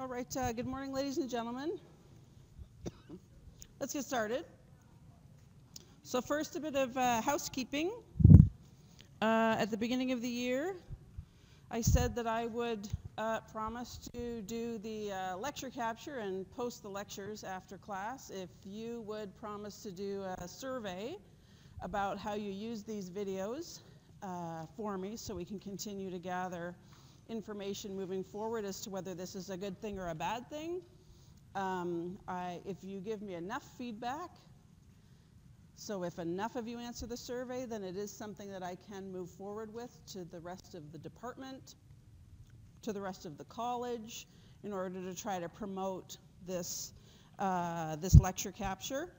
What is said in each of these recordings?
All right, good morning, ladies and gentlemen. Let's get started. So first, a bit of housekeeping. At the beginning of the year, I said that I would promise to do the lecture capture and post the lectures after class if you would promise to do a survey about how you use these videos for me so we can continue to gather information moving forward as to whether this is a good thing or a bad thing. If you give me enough feedback, so if enough of you answer the survey, then it is something that I can move forward with to the rest of the department, to the rest of the college, in order to try to promote this, this lecture capture.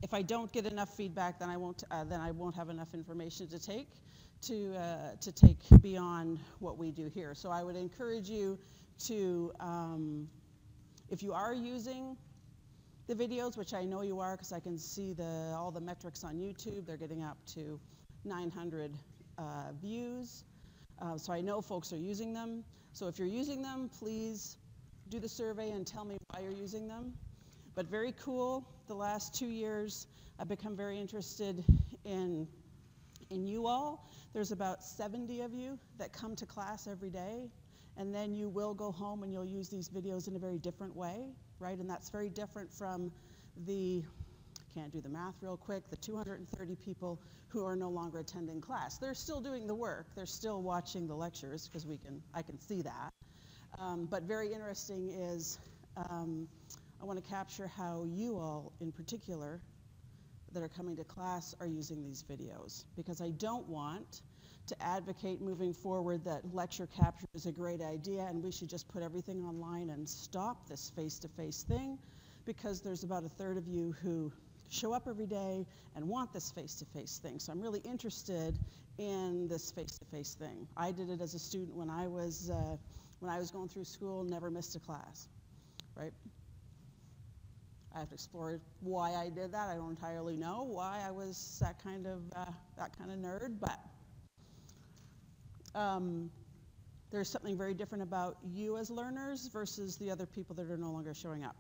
If I don't get enough feedback, then I won't have enough information to take beyond what we do here. So I would encourage you to, if you are using the videos, which I know you are because I can see all the metrics on YouTube, they're getting up to 900 views. So I know folks are using them. So if you're using them, please do the survey and tell me why you're using them. But very cool, the last 2 years, I've become very interested in you all. There's about 70 of you that come to class every day, and then you will go home and you'll use these videos in a very different way, right? And that's very different from the, I can't do the math real quick, the 230 people who are no longer attending class. They're still doing the work. They're still watching the lectures because I can see that. But very interesting is I want to capture how you all in particular that are coming to class are using these videos, because I don't want to advocate moving forward that lecture capture is a great idea and we should just put everything online and stop this face-to-face thing, because there's about a third of you who show up every day and want this face-to-face thing. So I'm really interested in this face-to-face thing. I did it as a student when I was going through school, never missed a class, right? I have to explore why I did that. I don't entirely know why I was that kind of nerd, but there's something very different about you as learners versus the other people that are no longer showing up.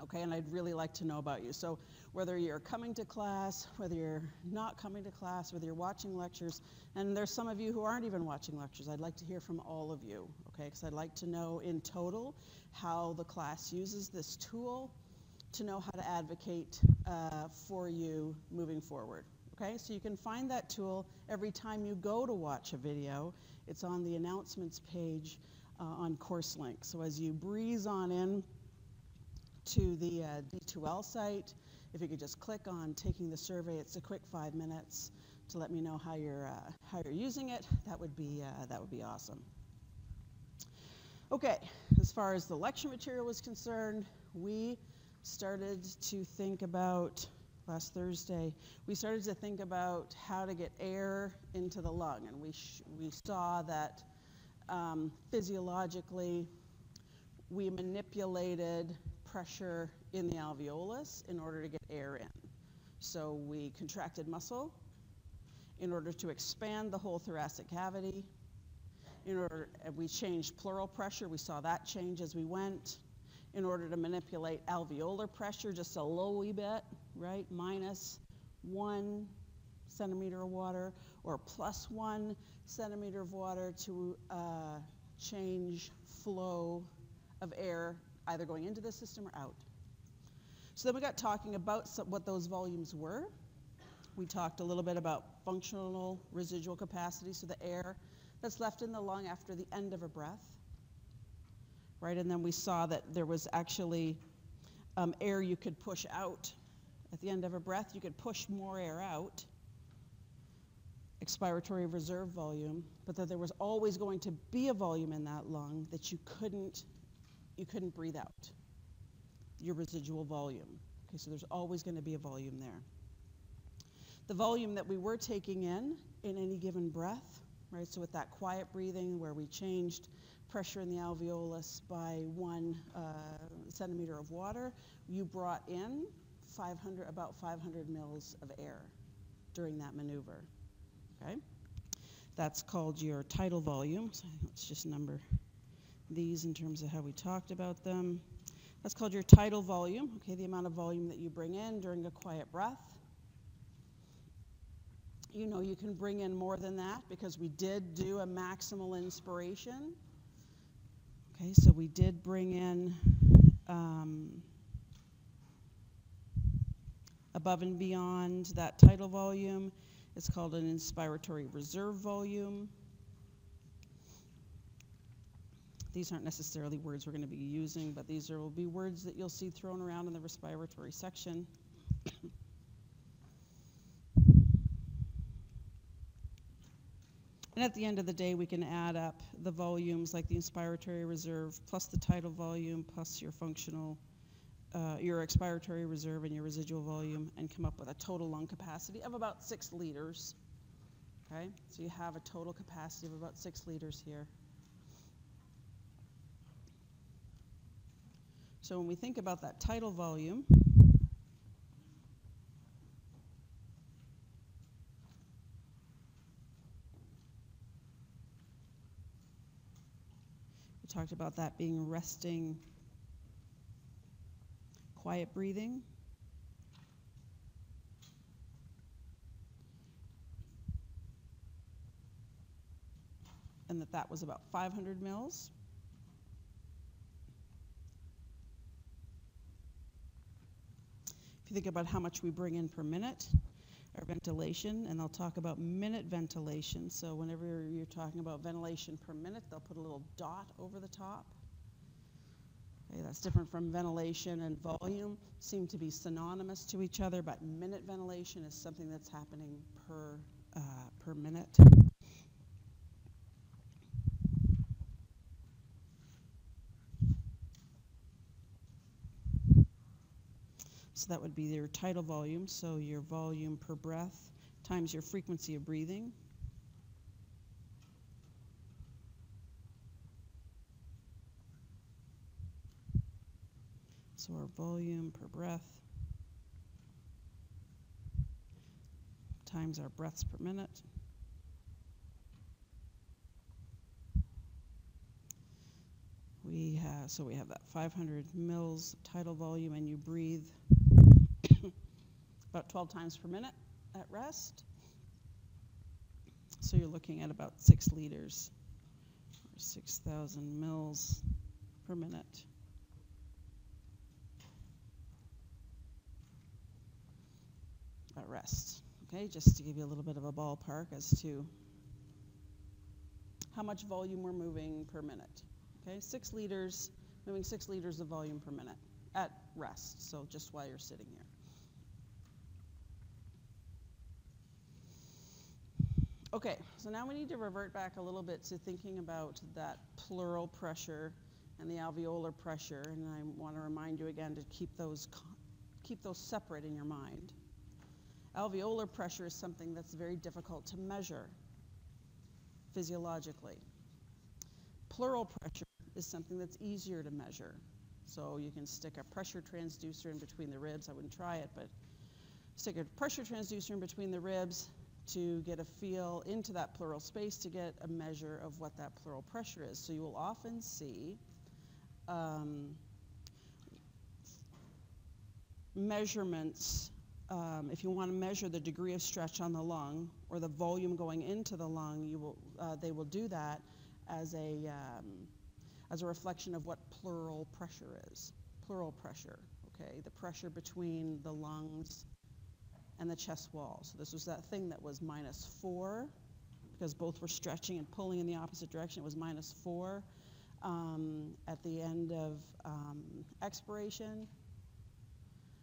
Okay, and I'd really like to know about you. So whether you're coming to class, whether you're not coming to class, whether you're watching lectures, and there's some of you who aren't even watching lectures, I'd like to hear from all of you, okay? Because I'd like to know in total how the class uses this tool to know how to advocate for you moving forward. Okay, so you can find that tool every time you go to watch a video. It's on the announcements page on CourseLink. So as you breeze on in to the D2L site, if you could just click on taking the survey, it's a quick 5 minutes to let me know how you're using it. That would be awesome. Okay, as far as the lecture material is concerned, we started to think about, last Thursday, we started to think about how to get air into the lung, and we saw that physiologically we manipulated pressure in the alveolus in order to get air in. So we contracted muscle in order to expand the whole thoracic cavity. We changed pleural pressure. We saw that change as we went. In order to manipulate alveolar pressure just a little wee bit, right? -1 centimeter of water or +1 centimeter of water to change flow of air either going into the system or out. So then we got talking about what those volumes were. We talked a little bit about functional residual capacity, so the air that's left in the lung after the end of a breath. Right, and then we saw that there was actually air you could push out. At the end of a breath, you could push more air out, expiratory reserve volume, but that there was always going to be a volume in that lung that you couldn't breathe out, your residual volume. Okay, so there's always going to be a volume there. The volume that we were taking in any given breath, right, so with that quiet breathing where we changed pressure in the alveolus by 1 centimeter of water, you brought in about 500 mils of air during that maneuver. Okay, that's called your tidal volume. So let's just number these in terms of how we talked about them. That's called your tidal volume, okay, the amount of volume that you bring in during a quiet breath. You know you can bring in more than that because we did do a maximal inspiration. Okay, so we did bring in above and beyond that tidal volume. It's called an inspiratory reserve volume. These aren't necessarily words we're going to be using, but these will be words that you'll see thrown around in the respiratory section. And at the end of the day, we can add up the volumes like the inspiratory reserve plus the tidal volume plus your functional, your expiratory reserve and your residual volume and come up with a total lung capacity of about 6 liters. Okay, so you have a total capacity of about 6 liters here. So when we think about that tidal volume, we talked about that being resting, quiet breathing. And that was about 500 mils. If you think about how much we bring in per minute, our ventilation, and they'll talk about minute ventilation. So whenever you're talking about ventilation per minute, they'll put a little dot over the top. Okay, that's different from ventilation and volume. Seem to be synonymous to each other, but minute ventilation is something that's happening per minute. So that would be your tidal volume, so your volume per breath times your frequency of breathing. So our volume per breath times our breaths per minute. So we have that 500 mils tidal volume, and you breathe about 12 times per minute at rest. So you're looking at about 6 liters, or 6,000 mils per minute. At rest. Okay, just to give you a little bit of a ballpark as to how much volume we're moving per minute. Okay, 6 liters, moving 6 liters of volume per minute at rest, so just while you're sitting here. Okay, so now we need to revert back a little bit to thinking about that pleural pressure and the alveolar pressure, and I want to remind you again to keep those separate in your mind. Alveolar pressure is something that's very difficult to measure physiologically. Pleural pressure is something that's easier to measure. So you can stick a pressure transducer in between the ribs. I wouldn't try it, but stick a pressure transducer in between the ribs to get a feel into that pleural space to get a measure of what that pleural pressure is. So you will often see measurements. If you want to measure the degree of stretch on the lung or the volume going into the lung, they will do that as a reflection of what pleural pressure is. Pleural pressure, okay, the pressure between the lungs and the chest wall. So this was that thing that was -4 because both were stretching and pulling in the opposite direction. It was -4 at the end of expiration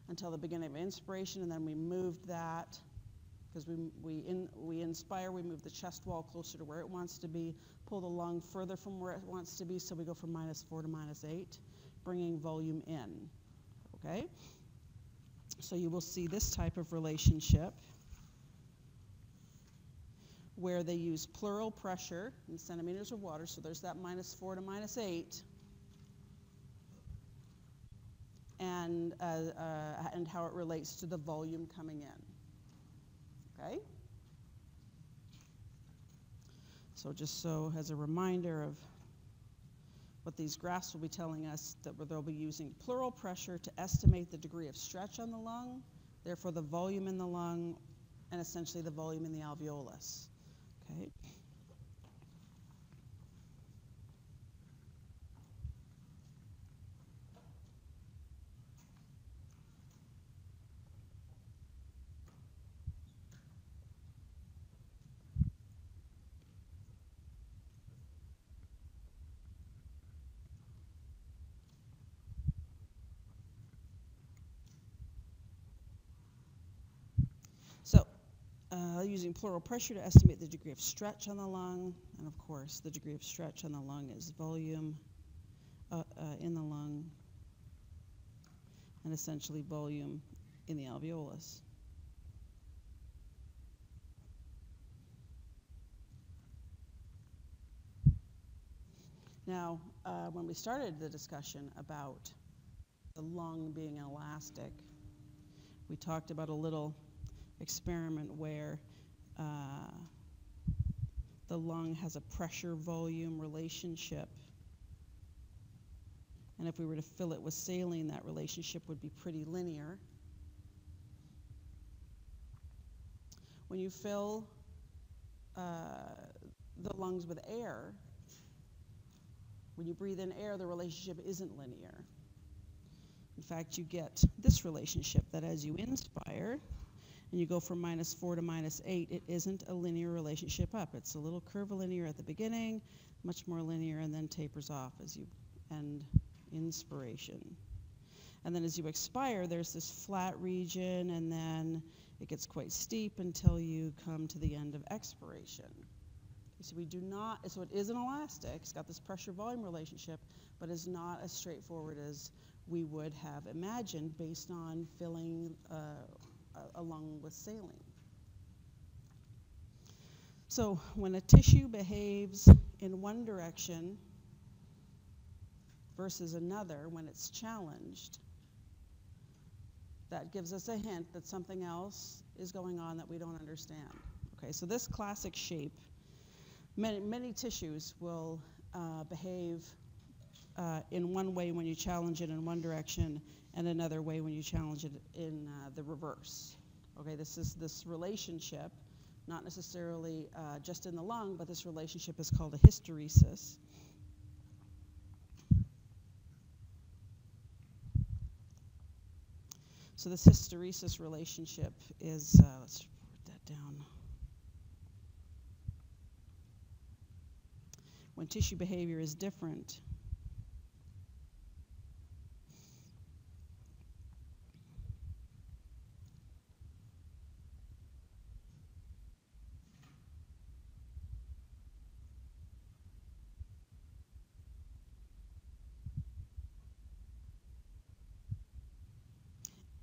until the beginning of inspiration, and then we moved that because we inspire, we move the chest wall closer to where it wants to be, pull the lung further from where it wants to be, so we go from -4 to -8, bringing volume in, okay? So you will see this type of relationship where they use pleural pressure in centimeters of water, so there's that -4 to -8, and how it relates to the volume coming in. Okay? So just so as a reminder of what these graphs will be telling us, that they'll be using pleural pressure to estimate the degree of stretch on the lung, therefore the volume in the lung, and essentially the volume in the alveolus. Okay. So, using pleural pressure to estimate the degree of stretch on the lung, and of course the degree of stretch on the lung is volume in the lung, and essentially volume in the alveolus. Now, when we started the discussion about the lung being elastic, we talked about a little experiment where the lung has a pressure-volume relationship. And if we were to fill it with saline, that relationship would be pretty linear. When you fill the lungs with air, when you breathe in air, the relationship isn't linear. In fact, you get this relationship, that as you inspire, and you go from -4 to -8, it isn't a linear relationship up. It's a little curvilinear at the beginning, much more linear, and then tapers off as you end inspiration. And then as you expire, there's this flat region, and then it gets quite steep until you come to the end of expiration. So we do not, so it is an elastic, it's got this pressure-volume relationship, but is not as straightforward as we would have imagined based on filling a lung with saline. So when a tissue behaves in one direction versus another when it's challenged, that gives us a hint that something else is going on that we don't understand. Okay, so this classic shape, many tissues will behave in one way when you challenge it in one direction, and another way when you challenge it in the reverse. Okay, this is this relationship, not necessarily just in the lung, but this relationship is called a hysteresis. So this hysteresis relationship is, let's write that down. When tissue behavior is different,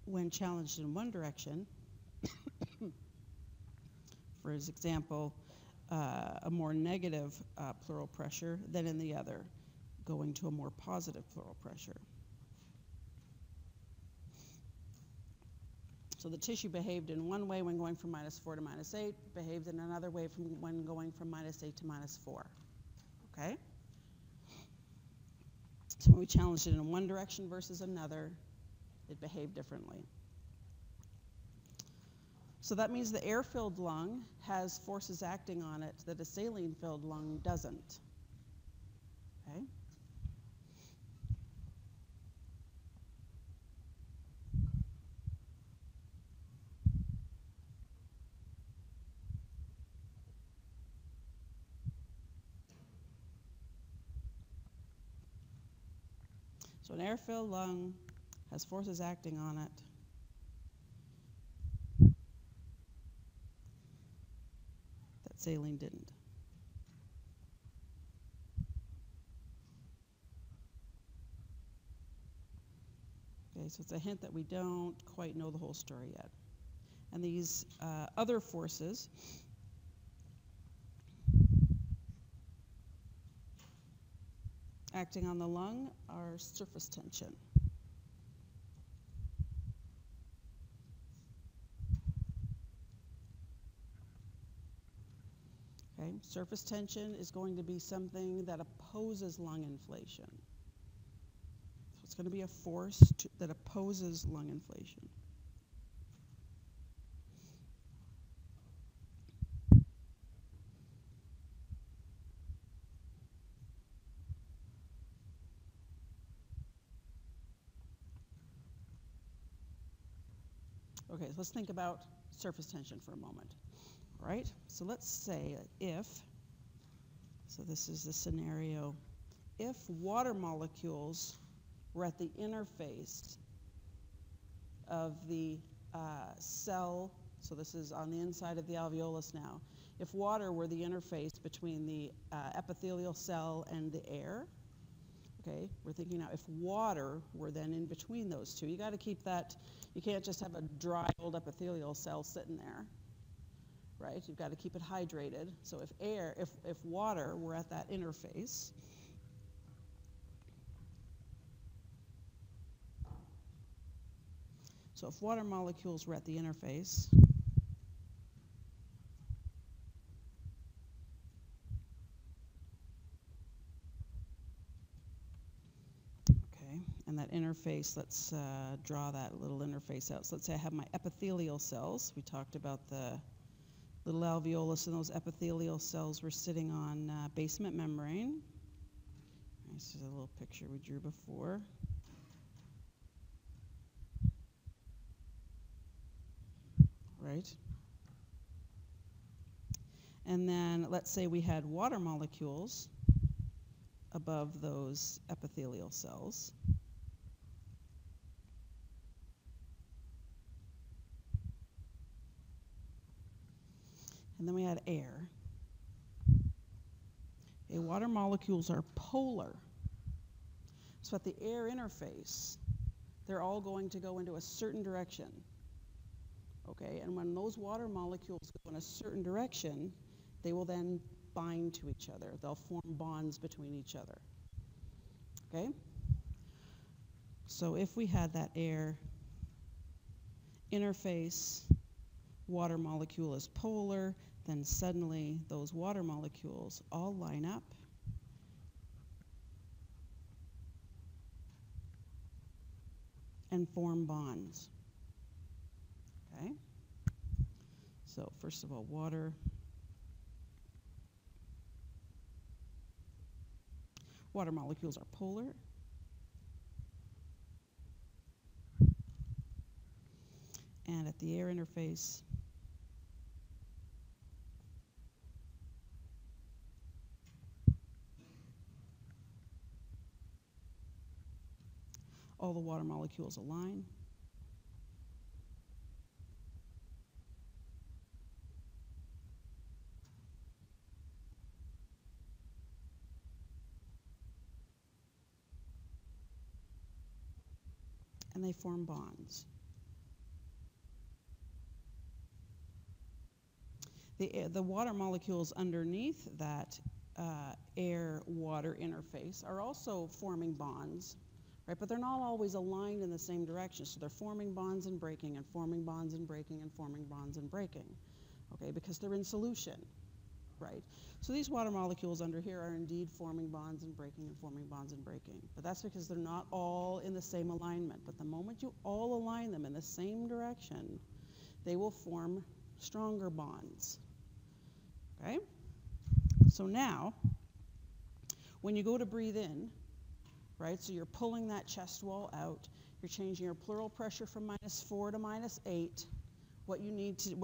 when challenged in one direction, for example, a more negative pleural pressure than in the other, going to a more positive pleural pressure. So the tissue behaved in one way when going from -4 to -8, behaved in another way when going from -8 to -4. Okay? So when we challenged it in one direction versus another, it behaved differently. So that means the air-filled lung has forces acting on it that a saline-filled lung doesn't. Okay? So an air-filled lung has forces acting on it that saline didn't. Okay, so it's a hint that we don't quite know the whole story yet. And these other forces acting on the lung are surface tension. Okay? Surface tension is going to be something that opposes lung inflation. So it's going to be a force that opposes lung inflation. Okay, so let's think about surface tension for a moment. All right, so let's say so this is the scenario, if water molecules were at the interface of the cell, so this is on the inside of the alveolus now, if water were the interface between the epithelial cell and the air, okay, we're thinking now if water were then in between those two, you got to keep that, you can't just have a dry old epithelial cell sitting there, right? You've got to keep it hydrated. So if water were at that interface, so if water molecules were at the interface, and that interface, let's draw that little interface out. So let's say I have my epithelial cells. We talked about the little alveolus, and those epithelial cells were sitting on basement membrane. This is a little picture we drew before. Right? And then let's say we had water molecules above those epithelial cells. And then we had air. Okay, water molecules are polar. So at the air interface, they're all going to go into a certain direction. Okay, and when those water molecules go in a certain direction, they will then bind to each other. They'll form bonds between each other. Okay? So if we had that air interface, water molecule is polar, then suddenly those water molecules all line up and form bonds. Okay? So first of all, water molecules are polar. And at the air interface, all the water molecules align. And they form bonds. The water molecules underneath that air-water interface are also forming bonds, right? But they're not always aligned in the same direction. So they're forming bonds and breaking, and forming bonds and breaking, and forming bonds and breaking, okay? Because they're in solution, right? So these water molecules under here are indeed forming bonds and breaking and forming bonds and breaking. But that's because they're not all in the same alignment. But the moment you all align them in the same direction, they will form stronger bonds. Okay? So now, when you go to breathe in, right, so you're pulling that chest wall out, you're changing your pleural pressure from -4 to -8. What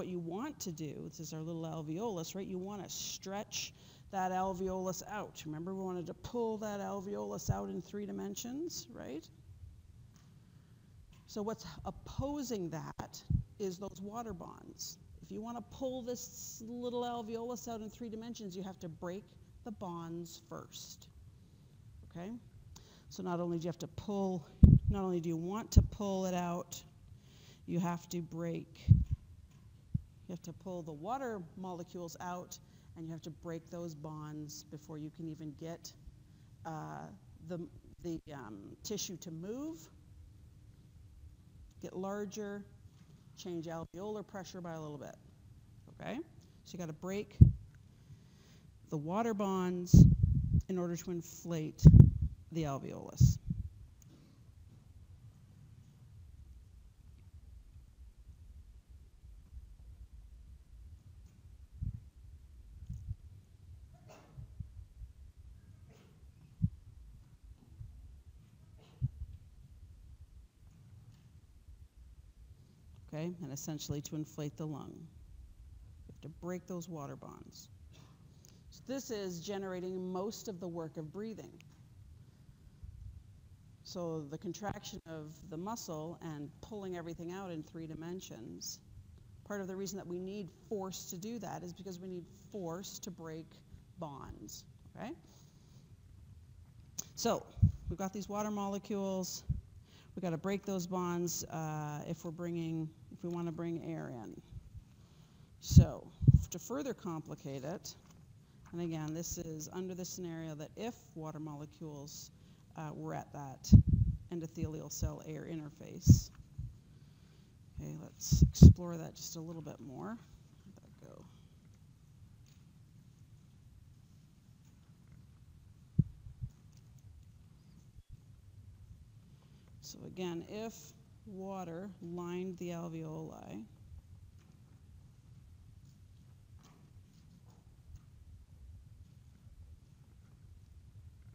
you want to do, this is our little alveolus, right? You want to stretch that alveolus out. Remember, we wanted to pull that alveolus out in 3 dimensions, right? So what's opposing that is those water bonds. If you want to pull this little alveolus out in 3 dimensions, you have to break the bonds first, okay? So not only do you have to pull, not only do you want to pull it out, you have to pull the water molecules out, and you have to break those bonds before you can even get the tissue to move, get larger, change alveolar pressure by a little bit, okay? So you got to break the water bonds in order to inflate the alveolus. Okay, and essentially to inflate the lung. You have to break those water bonds. So this is generating most of the work of breathing. So the contraction of the muscle and pulling everything out in 3 dimensions, part of the reason that we need force to do that is because we need force to break bonds, okay? So we've got these water molecules. We've got to break those bonds if we want to bring air in. So to further complicate it, and again, this is under the scenario that if water molecules were at that endothelial cell air interface. Okay, let's explore that just a little bit more. Where'd that go? So again, if water lined the alveoli,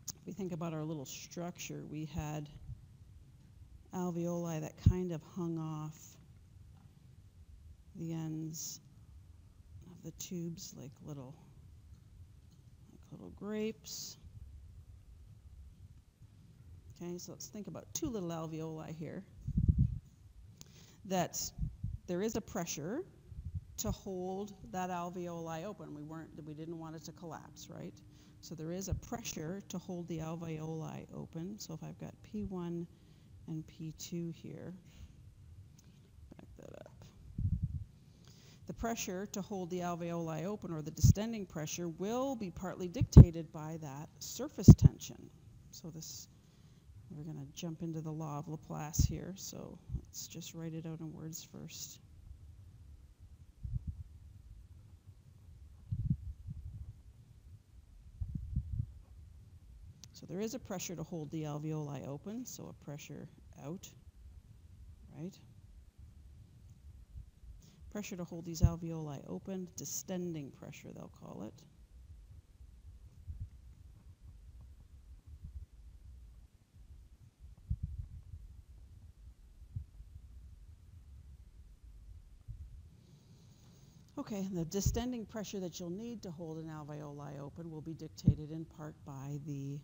if we think about our little structure, we had alveoli that kind of hung off the ends of the tubes like little grapes. Okay, so let's think about 2 little alveoli here. That there is a pressure to hold that alveoli open. We didn't want it to collapse, right? So there is a pressure to hold the alveoli open. So if I've got P1 and P2 here, back that up. The pressure to hold the alveoli open, or the distending pressure, will be partly dictated by that surface tension. So this, we're going to jump into the law of Laplace here. So let's just write it out in words first. So there is a pressure to hold the alveoli open, so a pressure out, right? Pressure to hold these alveoli open, distending pressure they'll call it. Okay, the distending pressure that you'll need to hold an alveoli open will be dictated in part by the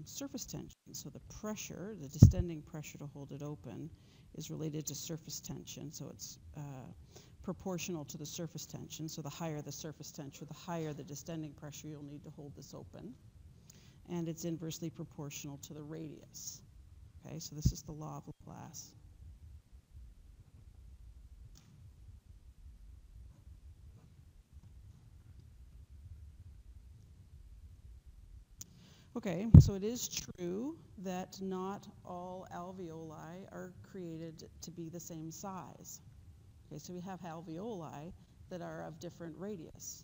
surface tension. So the pressure, the distending pressure to hold it open, is related to surface tension. So it's proportional to the surface tension. So the higher the surface tension, the higher the distending pressure you'll need to hold this open. And it's inversely proportional to the radius. Okay, so this is the law of Laplace. Okay, so it is true that not all alveoli are created to be the same size. Okay, so we have alveoli that are of different radius.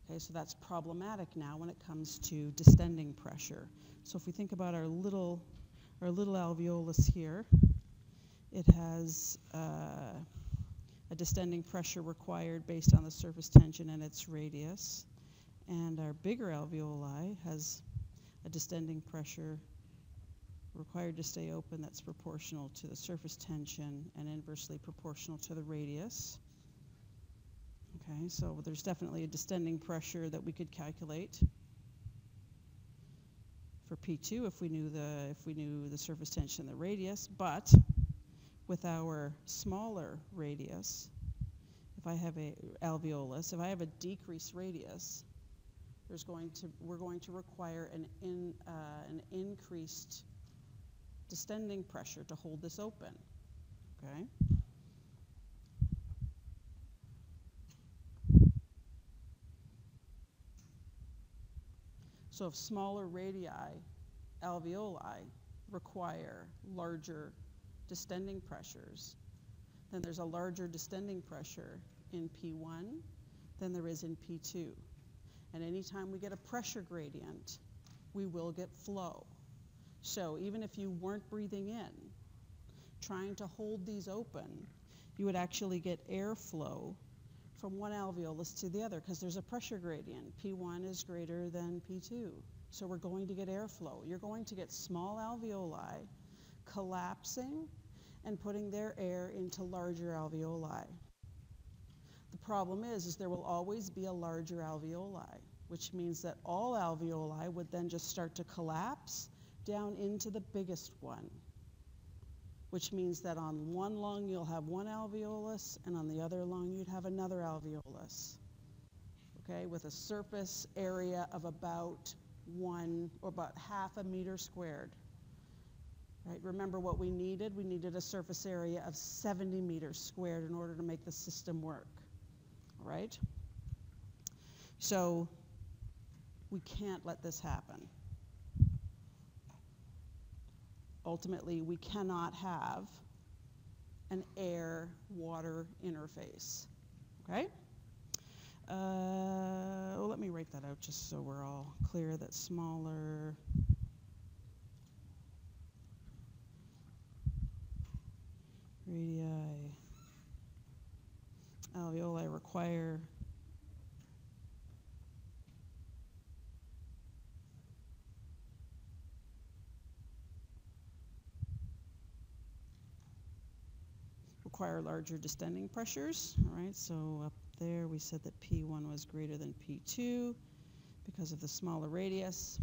Okay, so that's problematic now when it comes to distending pressure. So if we think about our little alveolus here, it has a distending pressure required based on the surface tension and its radius. And our bigger alveoli has a distending pressure required to stay open that's proportional to the surface tension and inversely proportional to the radius. Okay, so there's definitely a distending pressure that we could calculate for P2 if we knew the surface tension and the radius, but with our smaller radius, if I have a alveolus, if I have a decreased radius, we're going to require an increased distending pressure to hold this open. Okay. So if smaller radii alveoli require larger distending pressures, then there's a larger distending pressure in P1 than there is in P2. And anytime we get a pressure gradient, we will get flow. So even if you weren't breathing in, trying to hold these open, you would actually get airflow from one alveolus to the other because there's a pressure gradient. P1 is greater than P2. So we're going to get airflow. You're going to get small alveoli collapsing and putting their air into larger alveoli. The problem is there will always be a larger alveoli, which means that all alveoli would then just start to collapse down into the biggest one, which means that on one lung you'll have one alveolus and on the other lung you'd have another alveolus, okay, with a surface area of about half a meter squared. Right? Remember what we needed? We needed a surface area of 70 meters squared in order to make the system work. All right? So we can't let this happen. Ultimately, we cannot have an air-water interface. Okay? Well, let me write that out just so we're all clear that smaller radii alveoli require larger distending pressures. All right, so up there we said that P1 was greater than P2 because of the smaller radius.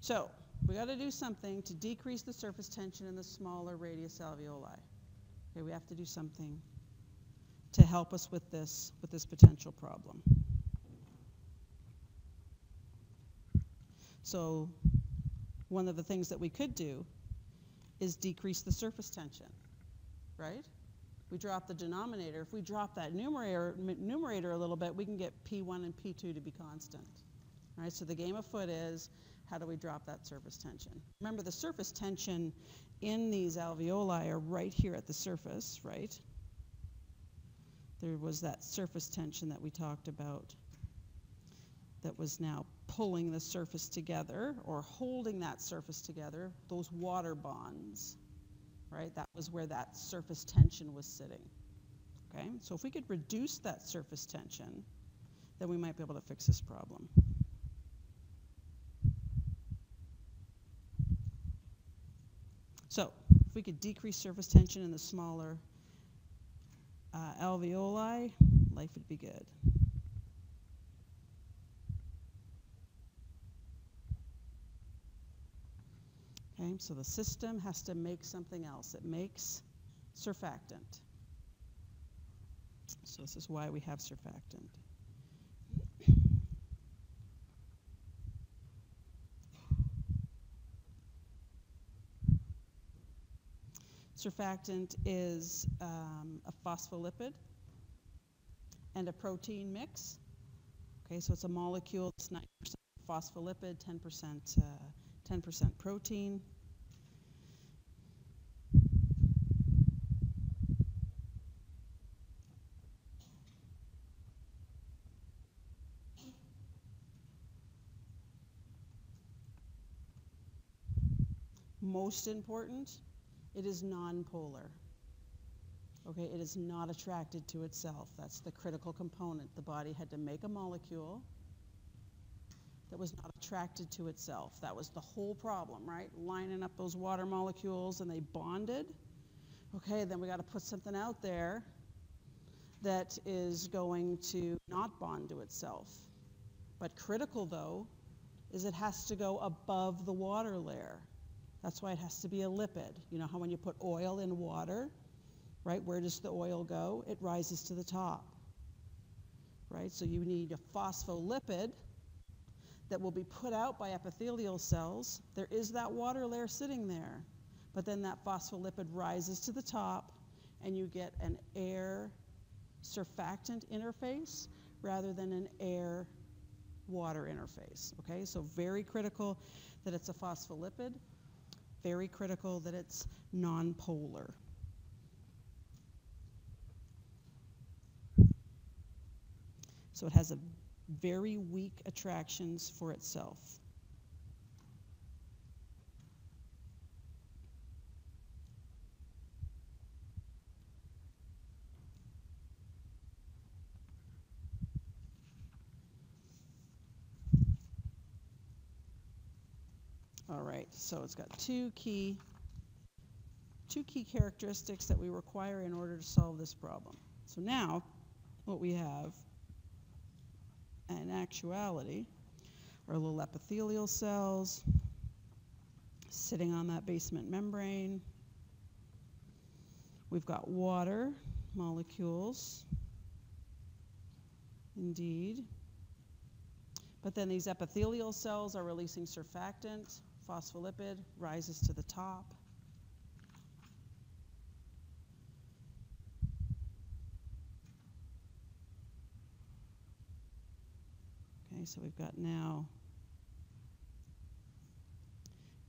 So we got to do something to decrease the surface tension in the smaller radius alveoli. Okay, we have to do something to help us with this potential problem. So one of the things that we could do is decrease the surface tension, right? We drop the denominator. If we drop that numerator a little bit, we can get P1 and P2 to be constant. All right, so the game afoot is, how do we drop that surface tension? Remember, the surface tension in these alveoli are right here at the surface, right? There was that surface tension that we talked about that was now pulling the surface together or holding that surface together, those water bonds, right? That was where that surface tension was sitting, okay? So if we could reduce that surface tension, then we might be able to fix this problem. So if we could decrease surface tension in the smaller alveoli, life would be good. Okay, so the system has to make something else. It makes surfactant. So this is why we have surfactant. Surfactant is a phospholipid and a protein mix. Okay, so it's a molecule that's 90% phospholipid, 10% protein. Most important, it is nonpolar. Okay, it is not attracted to itself. That's the critical component. The body had to make a molecule that was not attracted to itself. That was the whole problem, right? Lining up those water molecules and they bonded. Okay, then we got to put something out there that is going to not bond to itself. But critical, though, is it has to go above the water layer. That's why it has to be a lipid. You know how when you put oil in water, right, where does the oil go? It rises to the top, right? So you need a phospholipid that will be put out by epithelial cells. There is that water layer sitting there, but then that phospholipid rises to the top and you get an air surfactant interface rather than an air water interface, okay? So very critical that it's a phospholipid, very critical that it's nonpolar. So it has a very weak attractions for itself. All right, so it's got two key characteristics that we require in order to solve this problem. So now, what we have, in actuality, are little epithelial cells sitting on that basement membrane. We've got water molecules, indeed. But then these epithelial cells are releasing surfactant, phospholipid, rises to the top. Okay, so we've got now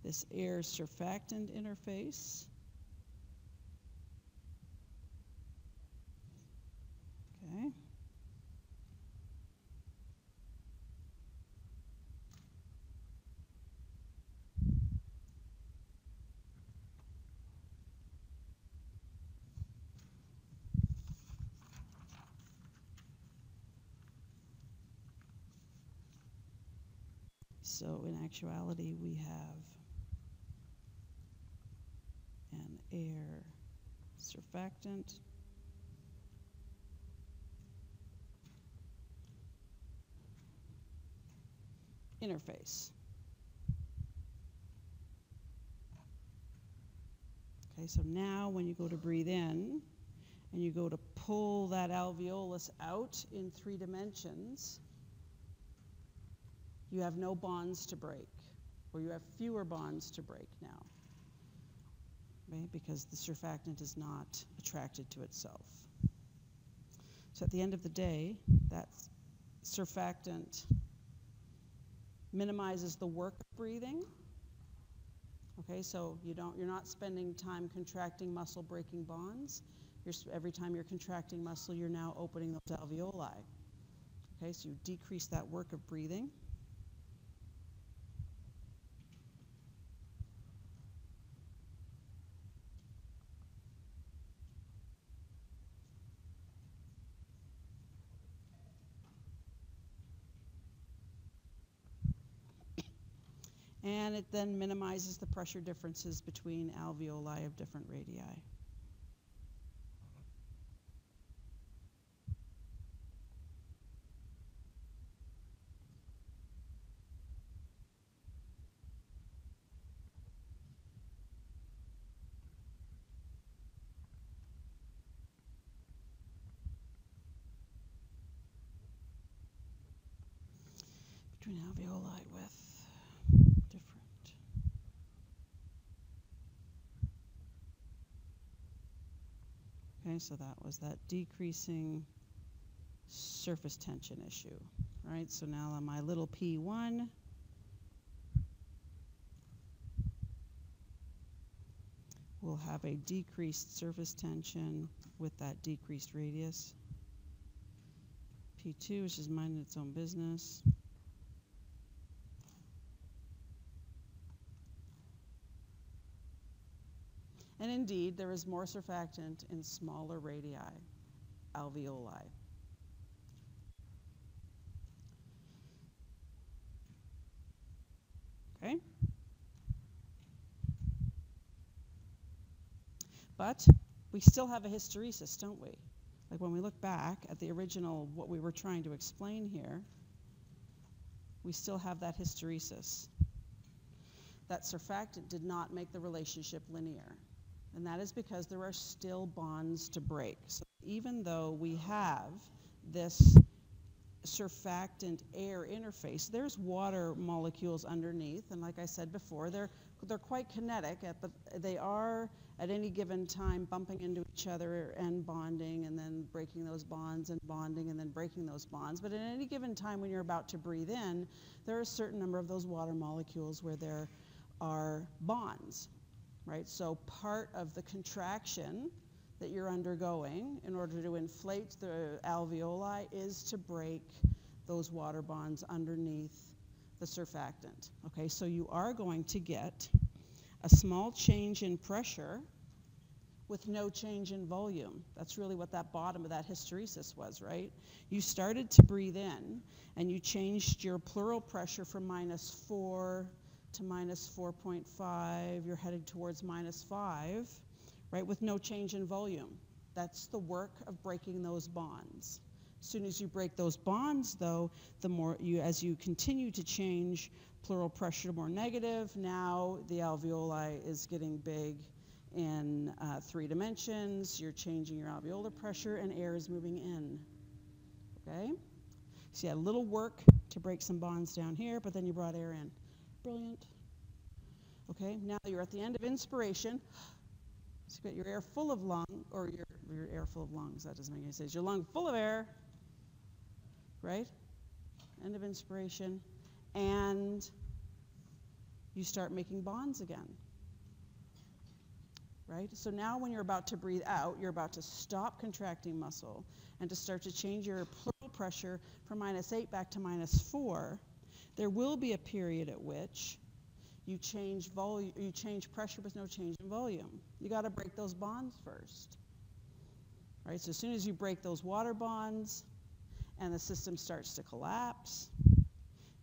this air surfactant interface. Okay. So in actuality, we have an air surfactant interface. Okay, so now when you go to breathe in and you go to pull that alveolus out in 3 dimensions, you have no bonds to break, or you have fewer bonds to break now, okay, because the surfactant is not attracted to itself. So at the end of the day, that surfactant minimizes the work of breathing. Okay, so you're not spending time contracting muscle, breaking bonds. Every time you're contracting muscle, you're now opening those alveoli. Okay, so you decrease that work of breathing. And it then minimizes the pressure differences between alveoli of different radii. Between alveoli with different. Okay, so that was that decreasing surface tension issue, right? So now on my little P1, we'll have a decreased surface tension with that decreased radius. P2, which is minding its own business. And indeed, there is more surfactant in smaller radii, alveoli. Okay? But we still have a hysteresis, don't we? Like when we look back at the original, what we were trying to explain here, we still have that hysteresis. That surfactant did not make the relationship linear. And that is because there are still bonds to break. So even though we have this surfactant air interface, there's water molecules underneath, and like I said before, they're quite kinetic, but they are at any given time bumping into each other and bonding, and then breaking those bonds and bonding and then breaking those bonds. But at any given time when you're about to breathe in, there are a certain number of those water molecules where there are bonds. Right, so part of the contraction that you're undergoing in order to inflate the alveoli is to break those water bonds underneath the surfactant. Okay, so you are going to get a small change in pressure with no change in volume. That's really what that bottom of that hysteresis was, right? You started to breathe in, and you changed your pleural pressure from -4 to -4.5. You're headed towards -5, right, with no change in volume. That's the work of breaking those bonds. As soon as you break those bonds, though, the more as you continue to change pleural pressure to more negative, now the alveoli is getting big in 3 dimensions. You're changing your alveolar pressure, and air is moving in. Okay? So you had a little work to break some bonds down here, but then you brought air in. Brilliant. Okay, now you're at the end of inspiration. So you got your air full of lung, or your air full of lungs. That doesn't make any sense. Your lung full of air, right? End of inspiration, and you start making bonds again. Right? So now when you're about to breathe out, you're about to stop contracting muscle and to start to change your pleural pressure from -8 back to -4. There will be a period at which you change pressure with no change in volume. You got to break those bonds first. Right? So as soon as you break those water bonds and the system starts to collapse,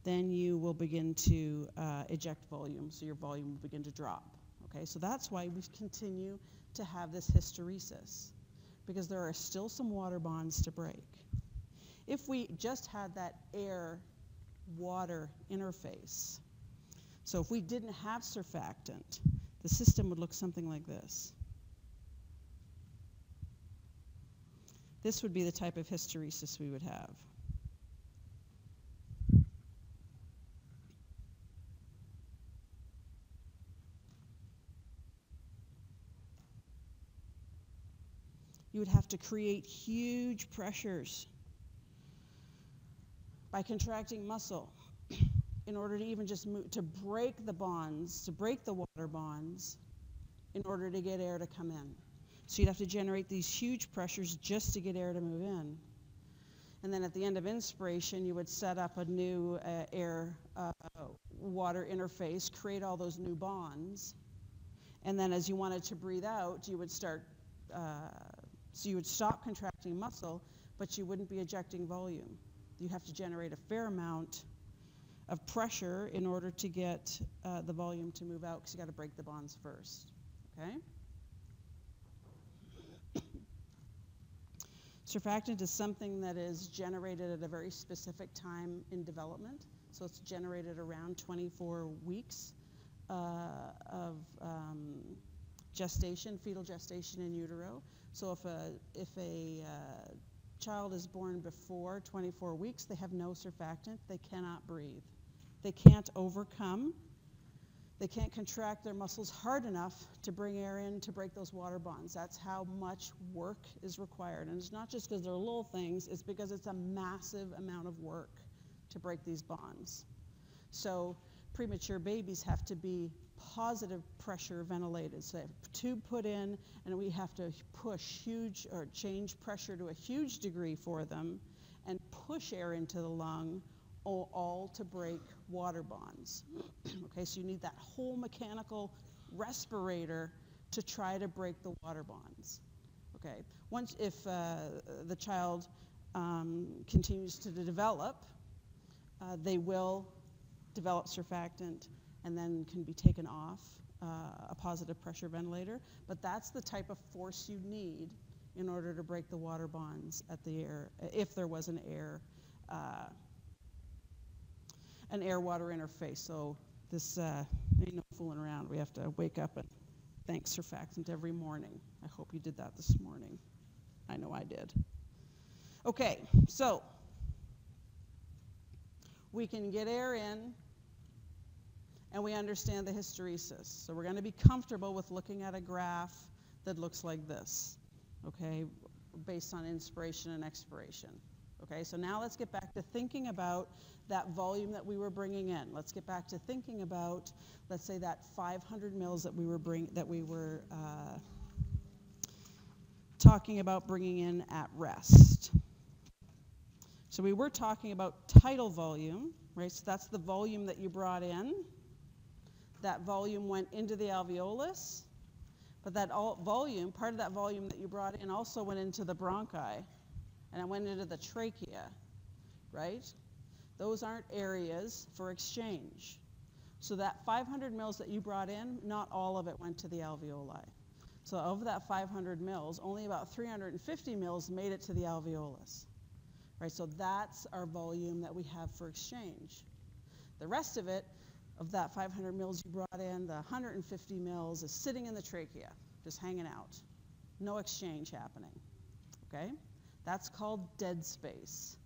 then you will begin to eject volume, so your volume will begin to drop. Okay, so that's why we continue to have this hysteresis, because there are still some water bonds to break. If we just had that air-water interface, so if we didn't have surfactant, the system would look something like this. This would be the type of hysteresis we would have. You would have to create huge pressures by contracting muscle in order to even just move, to break the bonds, to break the water bonds, in order to get air to come in. So you'd have to generate these huge pressures just to get air to move in. And then at the end of inspiration, you would set up a new air-water interface, create all those new bonds. And then as you wanted to breathe out, you would start so you would stop contracting muscle, but you wouldn't be ejecting volume. You have to generate a fair amount of pressure in order to get the volume to move out, because you got to break the bonds first. Okay? Surfactant is something that is generated at a very specific time in development. So it's generated around 24 weeks of gestation, fetal gestation in utero. So if a child is born before 24 weeks, they have no surfactant, they cannot breathe. They can't overcome, they can't contract their muscles hard enough to bring air in to break those water bonds. That's how much work is required. And it's not just because they're little things, it's because it's a massive amount of work to break these bonds. So premature babies have to be positive pressure ventilated. So they have a tube put in, and we have to push huge, or change pressure to a huge degree for them, and push air into the lung, all to break water bonds. Okay, so you need that whole mechanical respirator to try to break the water bonds. Okay, if the child continues to develop, they will develop surfactant and then can be taken off a positive pressure ventilator. But that's the type of force you need in order to break the water bonds at the air, if there was an air-water interface. So this ain't no fooling around. We have to wake up and thank surfactant every morning. I hope you did that this morning. I know I did. Okay, so we can get air in, and we understand the hysteresis. So we're going to be comfortable with looking at a graph that looks like this, okay, based on inspiration and expiration. Okay, so now let's get back to thinking about that volume that we were bringing in. Let's get back to thinking about, let's say, that 500 mils that we were talking about bringing in at rest. So we were talking about tidal volume, right? So that's the volume that you brought in. That volume went into the alveolus, but that volume, part of that volume that you brought in also went into the bronchi, and it went into the trachea, right? Those aren't areas for exchange. So that 500 mils that you brought in, not all of it went to the alveoli. So of that 500 mils, only about 350 mils made it to the alveolus. Right, so that's our volume that we have for exchange. The rest of it, of that 500 mils you brought in, the 150 mils is sitting in the trachea, just hanging out. No exchange happening, okay? That's called dead space,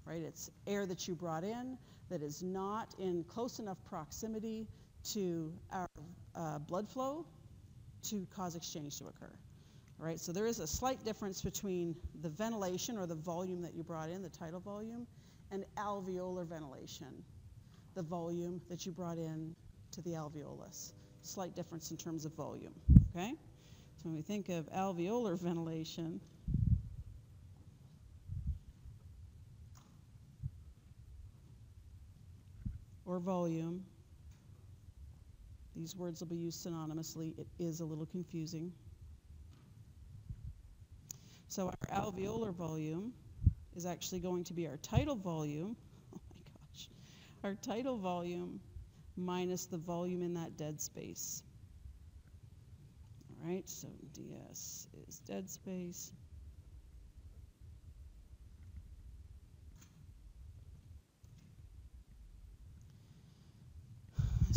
right? It's air that you brought in that is not in close enough proximity to our blood flow to cause exchange to occur. Right, so there is a slight difference between the ventilation or the volume that you brought in, the tidal volume, and alveolar ventilation, the volume that you brought in to the alveolus. Slight difference in terms of volume, okay? So when we think of alveolar ventilation, or volume, these words will be used synonymously. It is a little confusing. So our alveolar volume is actually going to be our tidal volume, oh my gosh, our tidal volume minus the volume in that dead space. All right, so ds is dead space.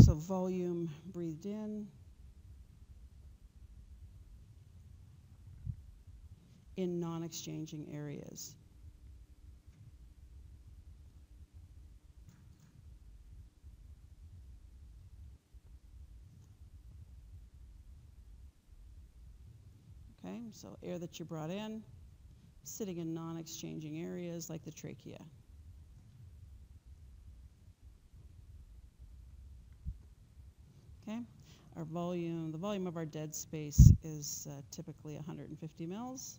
So volume breathed in non-exchanging areas. Okay, so air that you brought in, sitting in non-exchanging areas like the trachea. Okay, our volume, the volume of our dead space is typically 150 mils.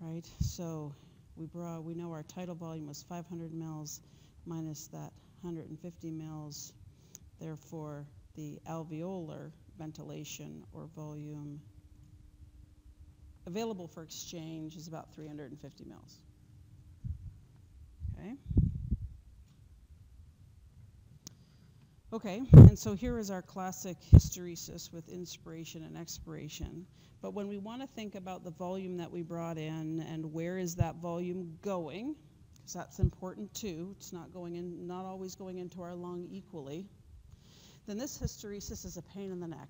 Right, so we know our tidal volume was 500 mils minus that 150 mils. Therefore, the alveolar ventilation or volume available for exchange is about 350 mils. Okay. Okay, and so here is our classic hysteresis with inspiration and expiration. But when we want to think about the volume that we brought in and where is that volume going, because that's important too, it's not always going into our lung equally, then this hysteresis is a pain in the neck.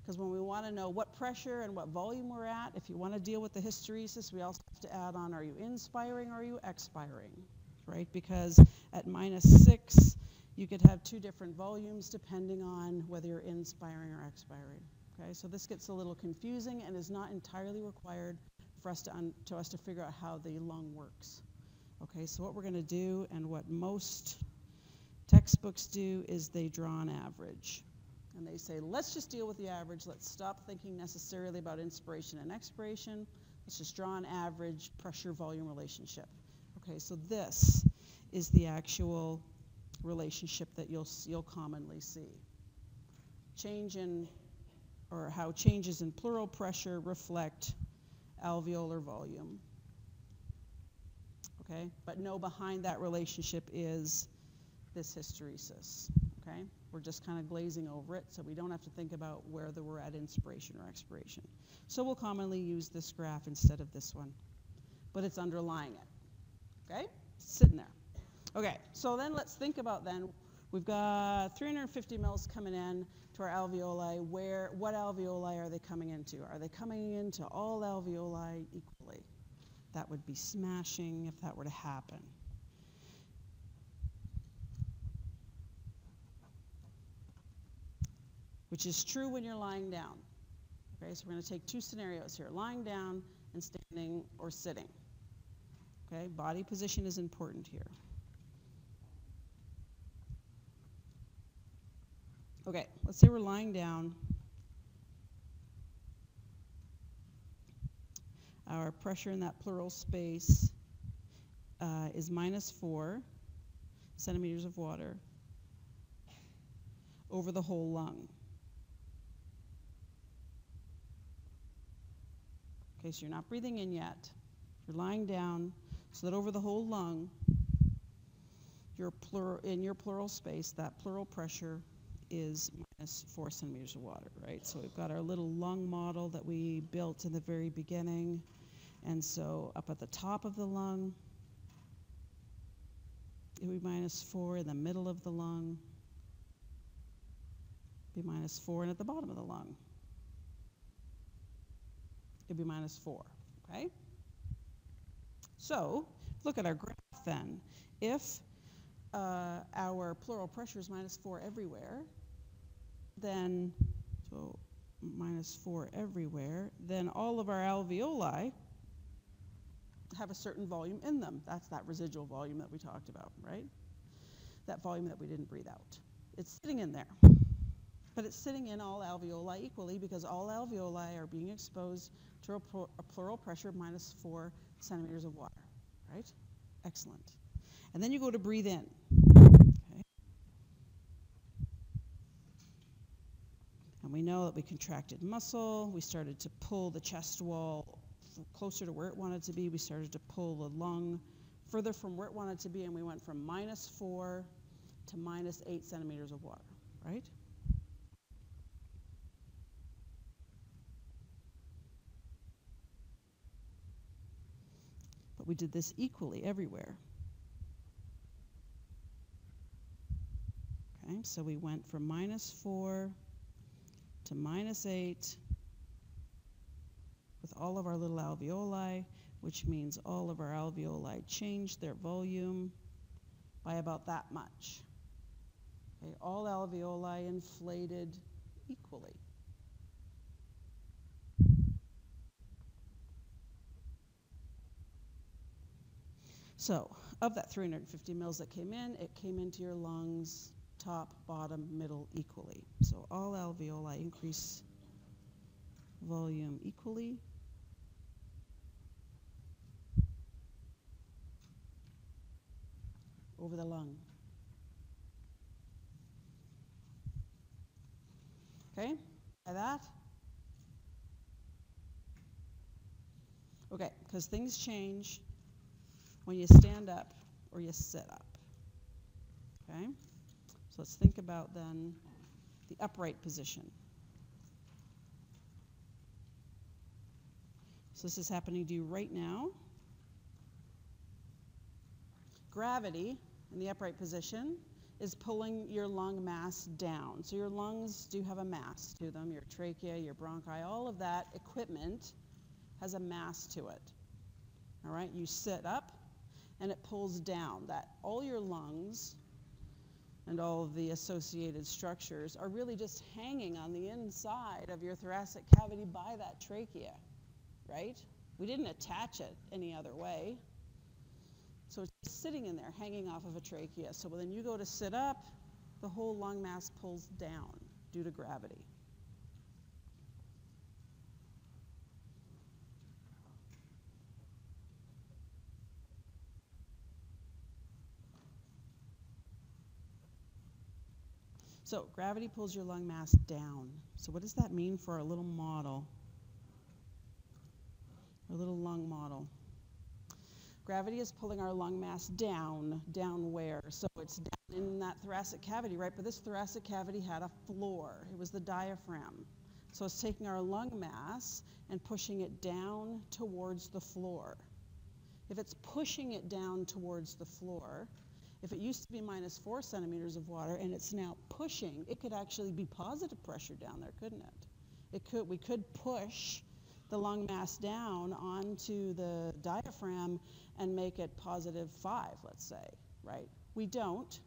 Because when we want to know what pressure and what volume we're at, if you want to deal with the hysteresis, we also have to add on, are you inspiring or are you expiring, right? Because at -6, you could have two different volumes depending on whether you're inspiring or expiring. Okay, so this gets a little confusing and is not entirely required for us to figure out how the lung works. Okay, so what we're going to do and what most textbooks do is they draw an average. And they say, let's just deal with the average. Let's stop thinking necessarily about inspiration and expiration. Let's just draw an average pressure-volume relationship. Okay, so this is the actual relationship that you'll commonly see. How changes in pleural pressure reflect alveolar volume. Okay, but no, behind that relationship is this hysteresis. Okay, we're just kind of glazing over it, so we don't have to think about whether we're at inspiration or expiration. So we'll commonly use this graph instead of this one, but it's underlying it. Okay, it's sitting there. Okay, so then let's think about then, we've got 350 mils coming in to our alveoli. What alveoli are they coming into? Are they coming into all alveoli equally? That would be smashing if that were to happen. Which is true when you're lying down. Okay, so we're going to take two scenarios here, lying down and standing or sitting. Okay, body position is important here. Okay, let's say we're lying down. Our pressure in that pleural space is -4 centimeters of water over the whole lung. Okay, so you're not breathing in yet. You're lying down so that over the whole lung, in your pleural space, that pleural pressure is -4 centimeters of water, right? So we've got our little lung model that we built in the very beginning. And so up at the top of the lung, it would be -4. In the middle of the lung, it would be -4. And at the bottom of the lung, it would be -4, okay? So look at our graph then. If our pleural pressure is -4 everywhere, then, so -4 everywhere, then all of our alveoli have a certain volume in them. That's that residual volume that we talked about, right? That volume that we didn't breathe out. It's sitting in there. But it's sitting in all alveoli equally because all alveoli are being exposed to a pleural pressure of -4 centimeters of water, right? Excellent. And then you go to breathe in. Okay. And we know that we contracted muscle. We started to pull the chest wall closer to where it wanted to be. We started to pull the lung further from where it wanted to be, and we went from -4 to -8 centimeters of water, right? But we did this equally everywhere. Okay, so we went from -4 to -8 with all of our little alveoli, which means all of our alveoli changed their volume by about that much. Okay, all alveoli inflated equally. So, of that 350 mils that came in, it came into your lungs, top, bottom, middle, equally. So all alveoli increase volume equally. Over the lung. Okay, by that? Okay, because things change when you stand up or you sit up. Okay, so let's think about then the upright position. So this is happening to you right now. Gravity in the upright position is pulling your lung mass down. So your lungs do have a mass to them, your trachea, your bronchi, all of that equipment has a mass to it. All right, you sit up and it pulls down. That all your lungs and all of the associated structures are really just hanging on the inside of your thoracic cavity by that trachea, right? We didn't attach it any other way. So it's sitting in there, hanging off of a trachea. So when you go to sit up, the whole lung mass pulls down due to gravity. So gravity pulls your lung mass down. So what does that mean for our little model? Our little lung model. Gravity is pulling our lung mass down. Down where? So it's down in that thoracic cavity, right? But this thoracic cavity had a floor. It was the diaphragm. So it's taking our lung mass and pushing it down towards the floor. If it's pushing it down towards the floor, if it used to be -4 centimeters of water and it's now pushing, it could actually be positive pressure down there, couldn't it? We could push the lung mass down onto the diaphragm and make it +5, let's say, right? We don't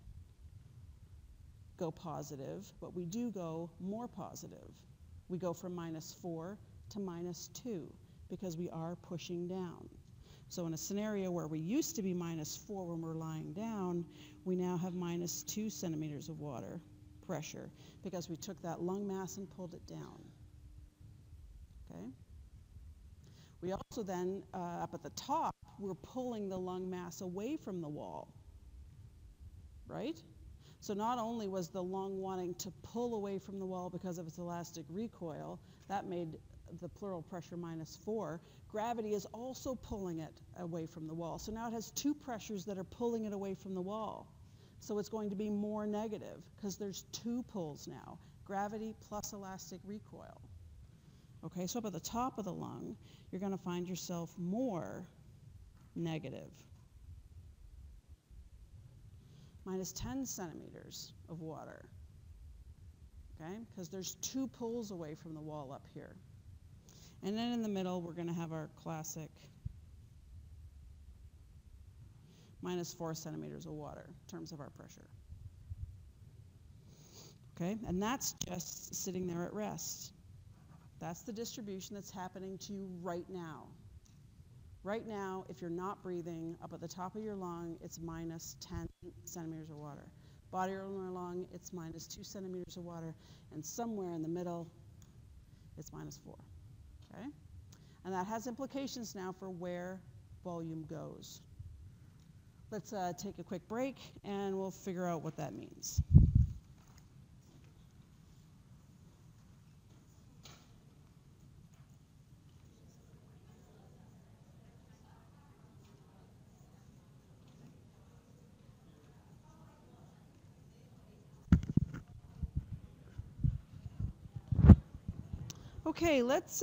go positive, but we do go more positive. We go from -4 to -2 because we are pushing down. So in a scenario where we used to be -4 when we're lying down, we now have -2 centimeters of water pressure because we took that lung mass and pulled it down. Okay? We also then, up at the top, we're pulling the lung mass away from the wall, right? So not only was the lung wanting to pull away from the wall because of its elastic recoil, that made the pleural pressure -4, gravity is also pulling it away from the wall. So now it has two pressures that are pulling it away from the wall. So it's going to be more negative because there's two pulls now, gravity plus elastic recoil. Okay, so up at the top of the lung, you're going to find yourself more negative. -10 centimeters of water, okay, because there's two pulls away from the wall up here. And then in the middle, we're going to have our classic -4 centimeters of water in terms of our pressure. Okay, and that's just sitting there at rest. That's the distribution that's happening to you right now. Right now, if you're not breathing, up at the top of your lung, it's -10 centimeters of water. Body of your lung, it's -2 centimeters of water, and somewhere in the middle, it's -4. Okay? And that has implications now for where volume goes. Let's take a quick break, and we'll figure out what that means. Okay, let's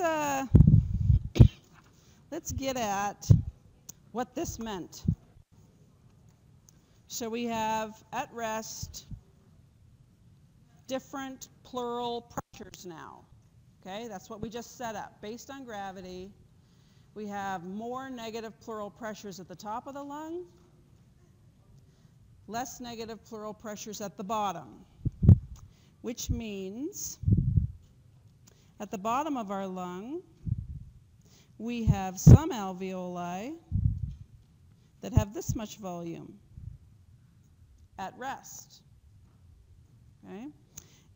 get at what this meant. So we have at rest different pleural pressures now. Okay, that's what we just set up. Based on gravity, we have more negative pleural pressures at the top of the lung, less negative pleural pressures at the bottom, which means at the bottom of our lung, we have some alveoli that have this much volume at rest. Okay?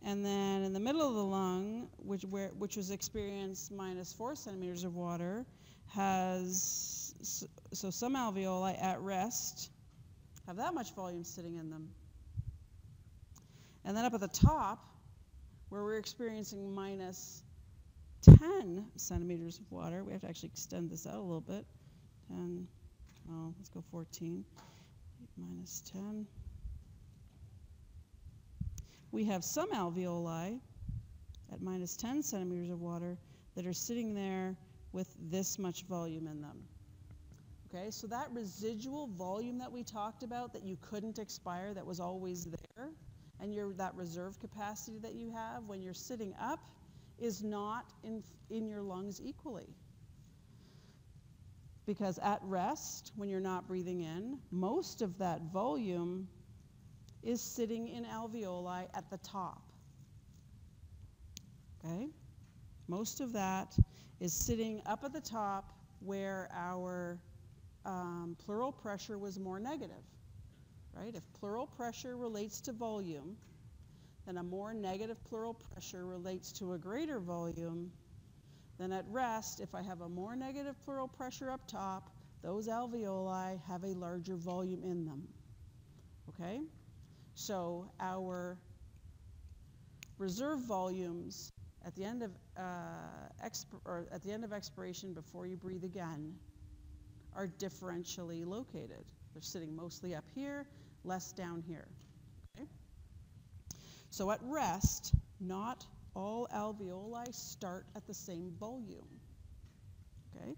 And then in the middle of the lung, which was experienced -4 centimeters of water, has some alveoli at rest have that much volume sitting in them. And then up at the top, where we're experiencing -10 centimeters of water, we have to actually extend this out a little bit. 10, oh, let's go 14, -10. We have some alveoli at -10 centimeters of water that are sitting there with this much volume in them. Okay, so that residual volume that we talked about that you couldn't expire, that was always there, and that reserve capacity that you have when you're sitting up is not in your lungs equally. Because at rest, when you're not breathing in, most of that volume is sitting in alveoli at the top. Okay? Most of that is sitting up at the top where our pleural pressure was more negative. Right? If pleural pressure relates to volume, then a more negative pleural pressure relates to a greater volume. Then at rest, if I have a more negative pleural pressure up top, those alveoli have a larger volume in them. Okay? So our reserve volumes at the end of expiration before you breathe again are differentially located. They're sitting mostly up here, less down here. Okay? So at rest, not all alveoli start at the same volume. Okay?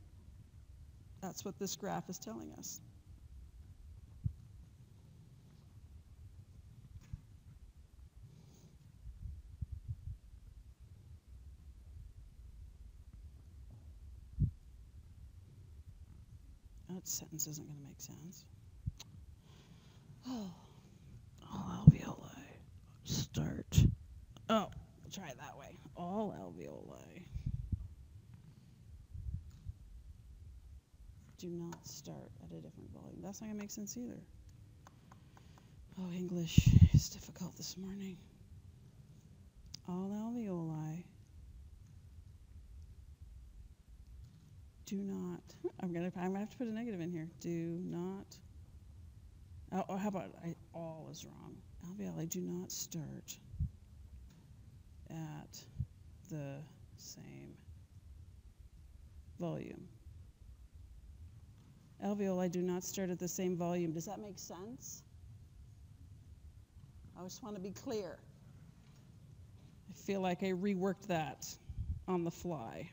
That's what this graph is telling us. That sentence isn't going to make sense. Oh, all alveoli start. Oh, I'll try it that way. All alveoli do not start at a different volume. That's not going to make sense either. Oh, English is difficult this morning. All alveoli do not, I'm gonna have to put a negative in here. Do not, oh, how about all is wrong. Alveoli do not start at the same volume. Alveoli do not start at the same volume. Does that make sense? I just want to be clear. I feel like I reworked that on the fly.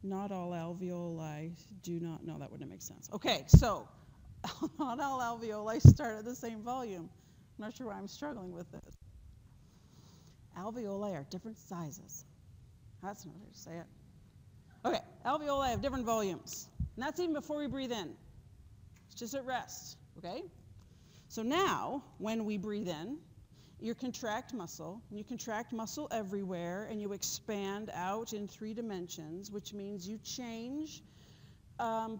Not all alveoli do not, no, that wouldn't make sense. Okay, so not all alveoli start at the same volume. I'm not sure why I'm struggling with this. Alveoli are different sizes. That's another way to say it. Okay, alveoli have different volumes. And that's even before we breathe in. It's just at rest, okay? So now, when we breathe in, you contract muscle, and you contract muscle everywhere, and you expand out in 3 dimensions, which means you change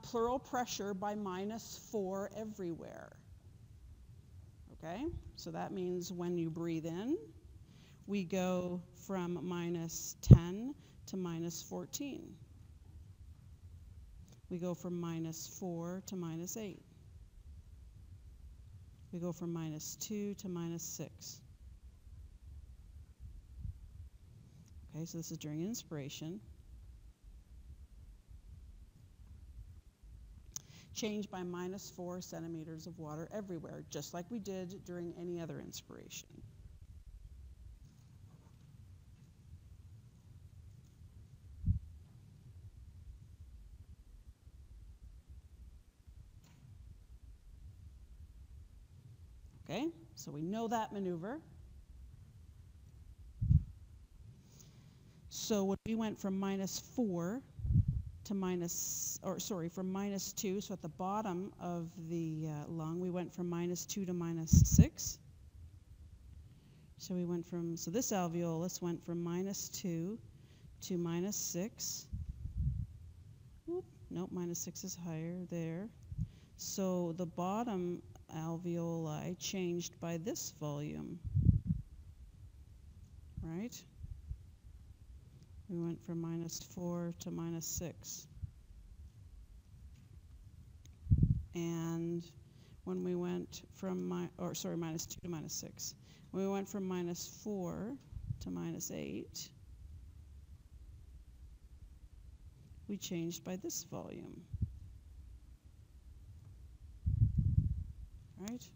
pleural pressure by -4 everywhere. Okay? So that means when you breathe in, we go from -10 to -14. We go from -4 to -8. We go from -2 to -6. Okay, so this is during inspiration. Change by -4 centimeters of water everywhere, just like we did during any other inspiration. Okay, so we know that maneuver. So when we went from -4 to from -2, so at the bottom of the lung, we went from -2 to -6. So we went from, so this alveolus went from -2 to -6. Oop, nope, -6 is higher there. So the bottom alveoli changed by this volume, right? We went from -4 to -6. And when we went from -2 to -6. When we went from -4 to -8, we changed by this volume. Right?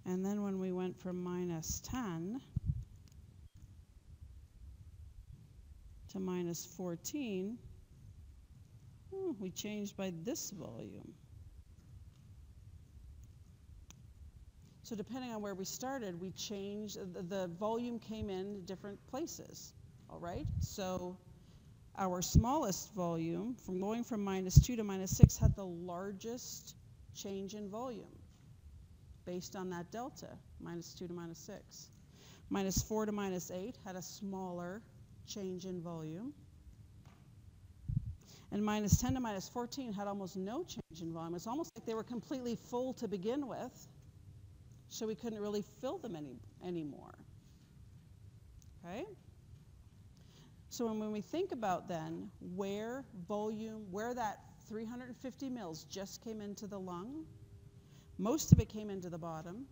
And then when we went from -10 to -14, we changed by this volume. So depending on where we started, we changed, the volume came in different places, all right? So our smallest volume, from going from -2 to -6, had the largest change in volume based on that delta, -2 to -6. -4 to -8 had a smaller change in volume. And -10 to -14 had almost no change in volume. It's almost like they were completely full to begin with, so we couldn't really fill them anymore. Okay? So when we think about then where that 350 mils just came into the lung, most of it came into the bottom,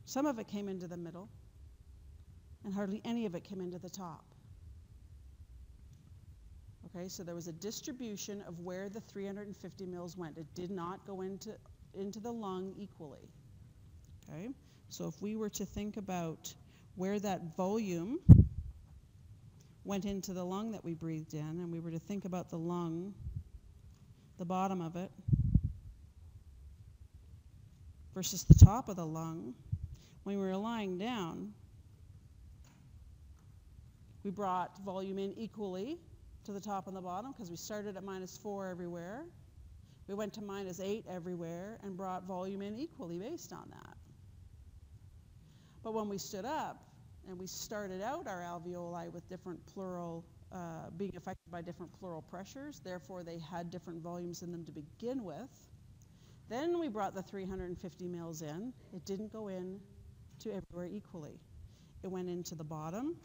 some of it came into the middle, and hardly any of it came into the top. Okay, so there was a distribution of where the 350 mils went. It did not go into the lung equally. Okay, so if we were to think about where that volume went into the lung that we breathed in, and we were to think about the lung, the bottom of it, versus the top of the lung, when we were lying down, we brought volume in equally to the top and the bottom because we started at -4 everywhere. We went to -8 everywhere and brought volume in equally based on that. But when we stood up and we started out our alveoli with different pleural, being affected by different pleural pressures, therefore they had different volumes in them to begin with, then we brought the 350 mils in. It didn't go in to everywhere equally. It went into the bottom,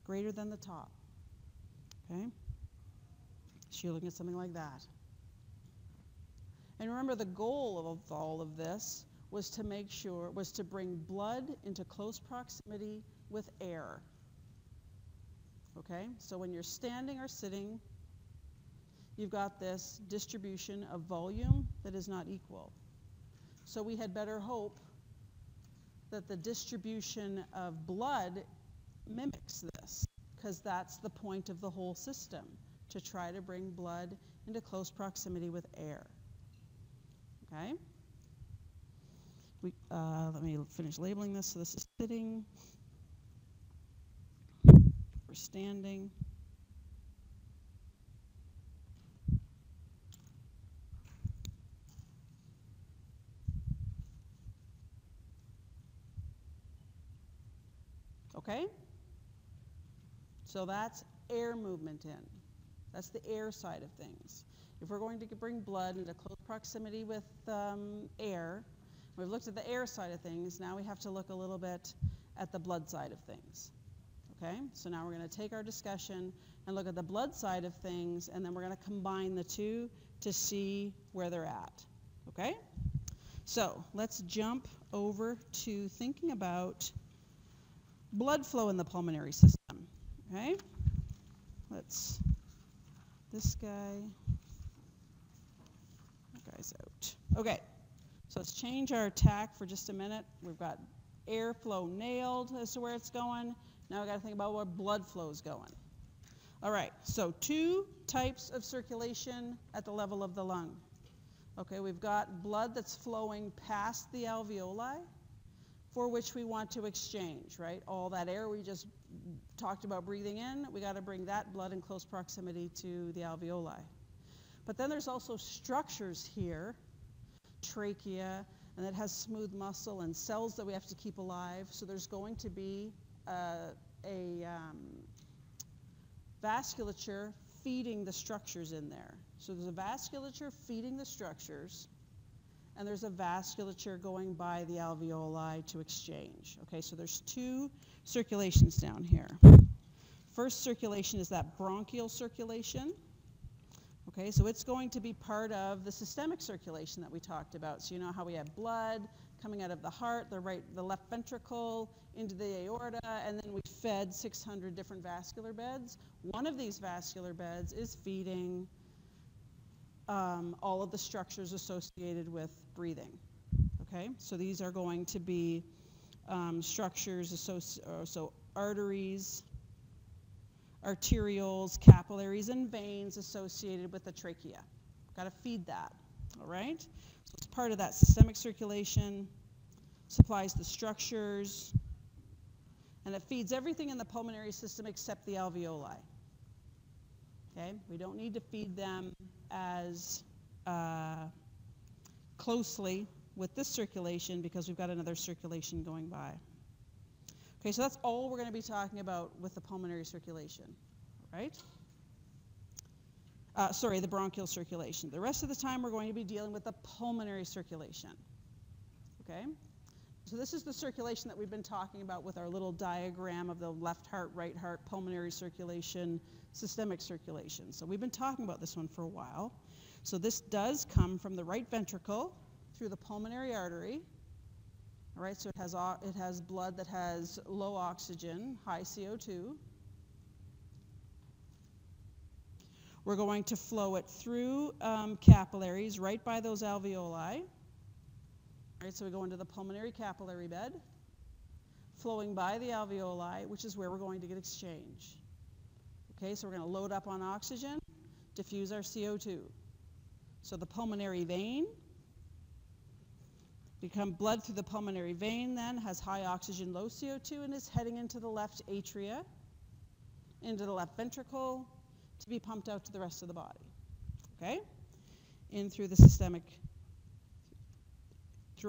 greater than the top. Okay? So you're looking at something like that. And remember, the goal of all of this was to bring blood into close proximity with air. Okay? So when you're standing or sitting, you've got this distribution of volume that is not equal. So we had better hope that the distribution of blood mimics this, because that's the point of the whole system, to try to bring blood into close proximity with air. Okay? Let me finish labeling this. So this is sitting. We're standing. Okay? So that's air movement in. That's the air side of things. If we're going to bring blood into close proximity with air, we've looked at the air side of things, now we have to look a little bit at the blood side of things. Okay? So now we're going to take our discussion and look at the blood side of things, and then we're going to combine the two to see where they're at. Okay? So let's jump over to thinking about blood flow in the pulmonary system. Okay? This guy's out. Okay, so let's change our tack for just a minute. We've got airflow nailed as to where it's going. Now we've got to think about where blood flow is going. All right, so two types of circulation at the level of the lung. Okay, we've got blood that's flowing past the alveoli, for which we want to exchange, right? All that air we just talked about breathing in, we got to bring that blood in close proximity to the alveoli. But then there's also structures here, trachea, and it has smooth muscle and cells that we have to keep alive. So there's going to be vasculature feeding the structures in there. So there's a vasculature feeding the structures, and there's a vasculature going by the alveoli to exchange. Okay, so there's two circulations down here. First circulation is that bronchial circulation. Okay, so it's going to be part of the systemic circulation that we talked about. So you know how we have blood coming out of the heart, the left ventricle, into the aorta, and then we fed 600 different vascular beds. One of these vascular beds is feeding all of the structures associated with breathing. Okay, so these are going to be structures, so arteries, arterioles, capillaries, and veins associated with the trachea. Got to feed that, all right? So it's part of that systemic circulation, supplies the structures, and it feeds everything in the pulmonary system except the alveoli. Okay, we don't need to feed them as closely with this circulation because we've got another circulation going by. Okay, so that's all we're going to be talking about with the pulmonary circulation, right? The bronchial circulation. The rest of the time we're going to be dealing with the pulmonary circulation, okay? So this is the circulation that we've been talking about with our little diagram of the left heart, right heart, pulmonary circulation, systemic circulation. So we've been talking about this one for a while. So this does come from the right ventricle through the pulmonary artery. All right, so it has blood that has low oxygen, high CO2. We're going to flow it through capillaries right by those alveoli. All right, so we go into the pulmonary capillary bed, flowing by the alveoli, which is where we're going to get exchange. Okay, so we're going to load up on oxygen, diffuse our CO2. So the pulmonary vein, blood through the pulmonary vein then has high oxygen, low CO2, and is heading into the left atria, into the left ventricle, to be pumped out to the rest of the body. Okay? In through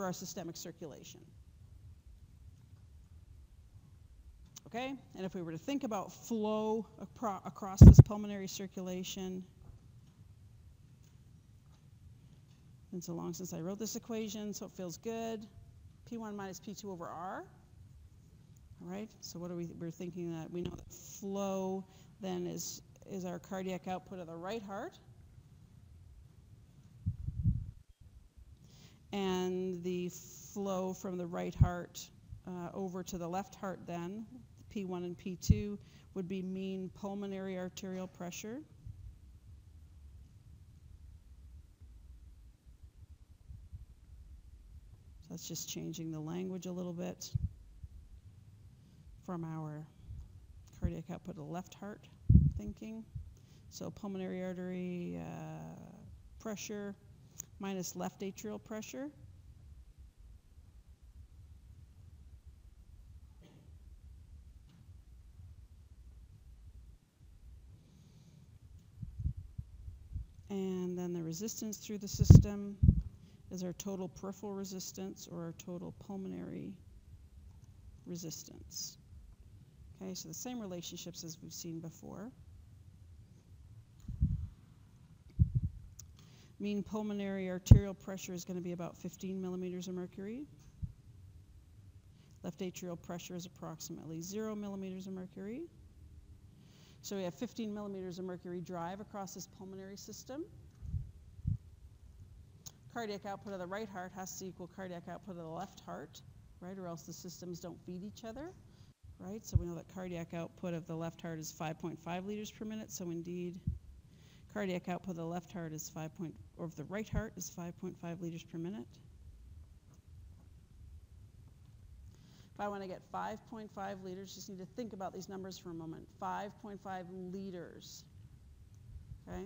our systemic circulation. Okay? And if we were to think about flow across this pulmonary circulation, it's so long since I wrote this equation, so it feels good. P1 minus P2 over R. All right, so what are we're thinking that we know that flow then is is our cardiac output of the right heart. And the flow from the right heart over to the left heart then, P1 and P2, would be mean pulmonary arterial pressure. So that's just changing the language a little bit from our cardiac output of the left heart thinking. So pulmonary artery pressure minus left atrial pressure. And then the resistance through the system is our total peripheral resistance or our total pulmonary resistance. Okay, so the same relationships as we've seen before. Mean pulmonary arterial pressure is going to be about 15 millimeters of mercury. Left atrial pressure is approximately 0 millimeters of mercury. So we have 15 millimeters of mercury drive across this pulmonary system. Cardiac output of the right heart has to equal cardiac output of the left heart, right? Or else the systems don't feed each other, right? So we know that cardiac output of the left heart is 5.5 liters per minute. So indeed, cardiac output of the left heart is or of the right heart is 5.5 liters per minute. If I want to get 5.5 liters, just need to think about these numbers for a moment. 5.5 liters, okay?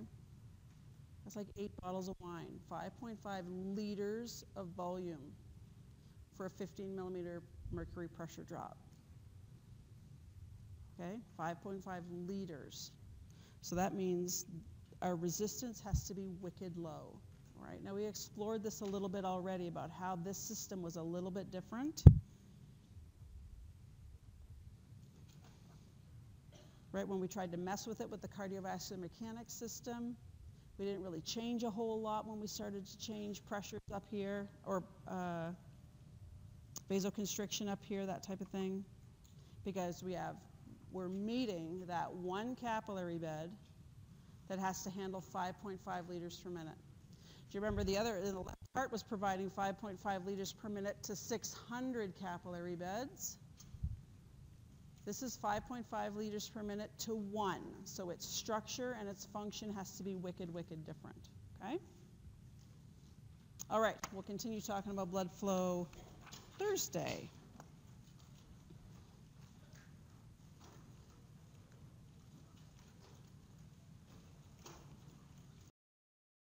That's like 8 bottles of wine. 5.5 liters of volume for a 15 millimeter mercury pressure drop. Okay, 5.5 liters. So that means our resistance has to be wicked low. All right, now we explored this a little bit already about how this system was a little bit different. Right, when we tried to mess with it with the cardiovascular mechanics system, we didn't really change a whole lot when we started to change pressures up here, or vasoconstriction up here, that type of thing, because we're meeting that one capillary bed that has to handle 5.5 liters per minute. Do you remember the left heart was providing 5.5 liters per minute to 600 capillary beds? This is 5.5 liters per minute to 1. So its structure and its function has to be wicked, wicked different, okay? All right, we'll continue talking about blood flow Thursday.